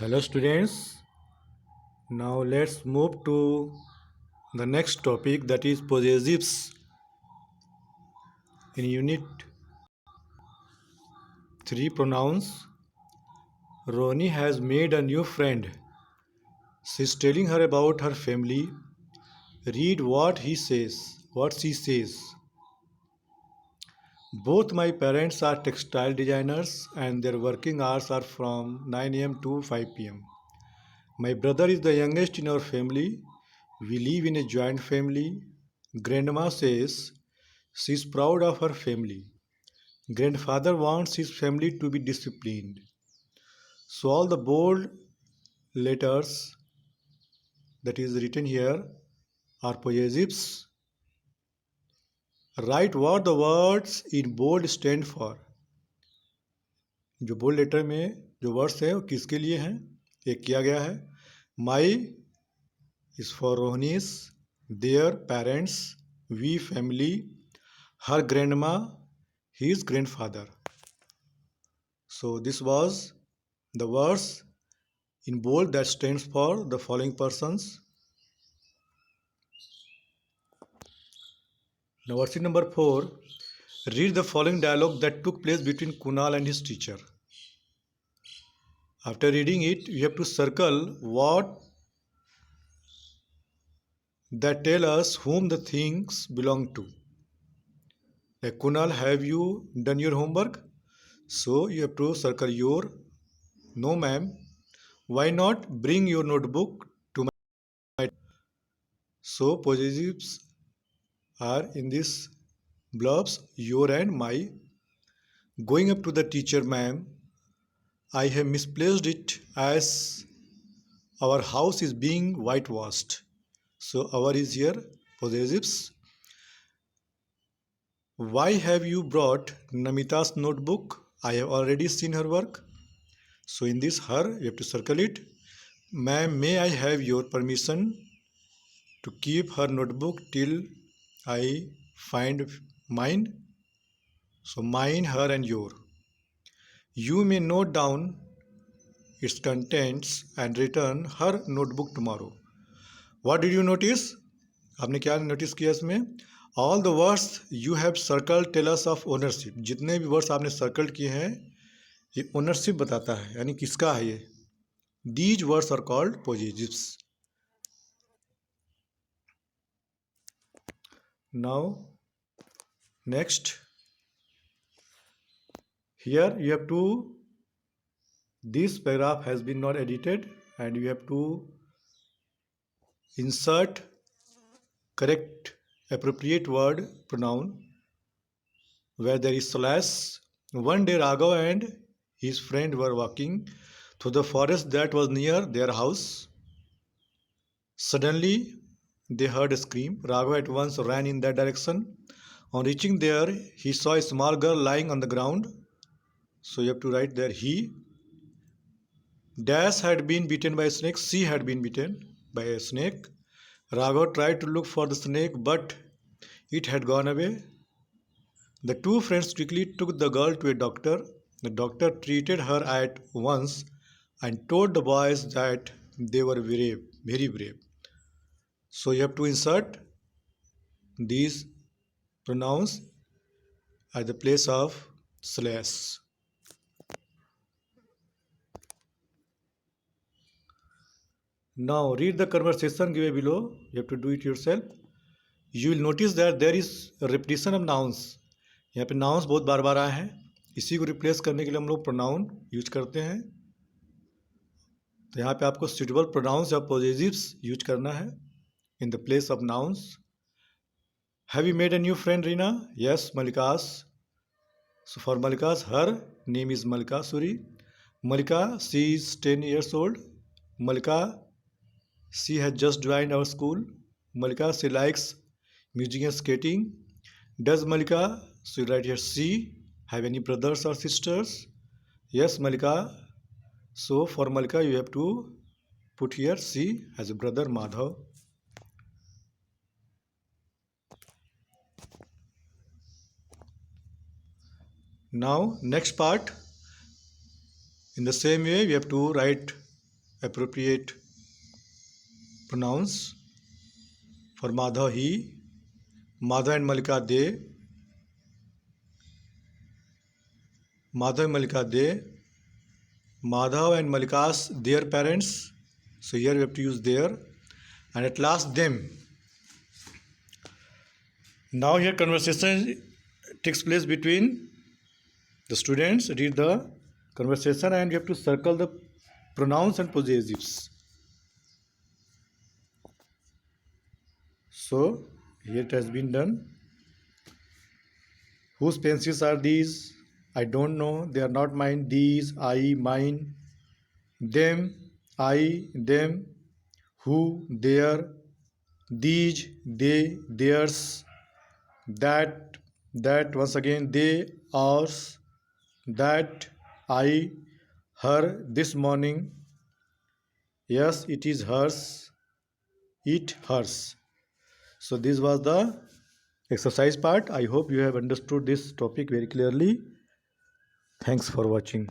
Hello students. Now let's move to the next topic, that is possessives in unit 3 pronouns. Roni has made a new friend. She's telling her about her family. Read what she says. Both my parents are textile designers and their working hours are from 9 a.m. to 5 p.m. My brother is the youngest in our family. We live in a joint family. Grandma says she's proud of her family. Grandfather wants his family to be disciplined. So all the bold letters that is written here are possessives. Write what the words in bold stand for. जो bold letter में जो words है वो किसके लिए हैं, ये किया गया है. My is for Rohini's, their parents, we family, her grandma, his grandfather. So this was the words in bold that stands for the following persons. Now worksheet number 4. Read the following dialogue that took place between Kunal and his teacher. After reading it, you have to circle what that tell us whom the things belong to. Like Kunal, have you done your homework? So you have to circle your. No ma'am. Why not? Bring your notebook to my. So possessives are in this blurbs, your and my. Going up to the teacher, ma'am, I have misplaced it as our house is being whitewashed. So our is here possessives. Why have you brought Namita's notebook? I have already seen her work. So in this her, you have to circle it. Ma'am, may I have your permission to keep her notebook till I find mine? So mine, her and your. You may note down its contents and return her notebook tomorrow. What did you notice? आपने क्या notice किया इसमें? All the words you have circled tell us of ownership. जितने भी words आपने circle किए हैं ये ओनरशिप बताता है, यानी किसका है ये. These words are called possessives. Now next, here you have to, this paragraph has been not edited and you have to insert correct appropriate word pronoun where there is slash. One day Raghav and his friend were walking through the forest that was near their house. Suddenly they heard a scream. Raghav at once ran in that direction. On reaching there, he saw a small girl lying on the ground. So you have to write there he. Dash had been bitten by a snake. She had been bitten by a snake. Raghav tried to look for the snake, but it had gone away. The two friends quickly took the girl to a doctor. The doctor treated her at once and told the boys that they were very brave. So you have to insert these pronouns at the place of slash. Now read the conversation given below. You have to do it yourself. You will notice that there is a repetition of nouns. यहाँ पे nouns बहुत बार बार आए हैं. इसी को replace करने के लिए हम लोग pronoun यूज करते हैं. तो यहाँ पे आपको suitable pronouns या possessives यूज करना है in the place of nouns. Have you made a new friend, Reena? Yes, Malika's. So for Malika's, her name is Malika Suri. Malika, she is 10 years old. Malika, she has just joined our school. Malika, she likes music and skating. Does Malika, so you write here she, have any brothers or sisters? Yes, Malika. So for Malika, you have to put here she has a brother Madhav. Now next part, in the same way we have to write appropriate pronouns. For Madhav, he. Madhav and Malika, they. Madhav and Malika, they. Madhav and Malika's, their parents. So here we have to use their. And at last, them. Now here conversation takes place between the students. Read the conversation and you have to circle the pronouns and possessives. So here it has been done. Whose pencils are these? I don't know. They are not mine. These, I, mine. Them, I, them. Who, their. These, they, theirs. That, once again. They, ours. That, I, her, this morning. Yes, it is hers. It, hers. So this was the exercise part. I hope you have understood this topic very clearly. Thanks for watching.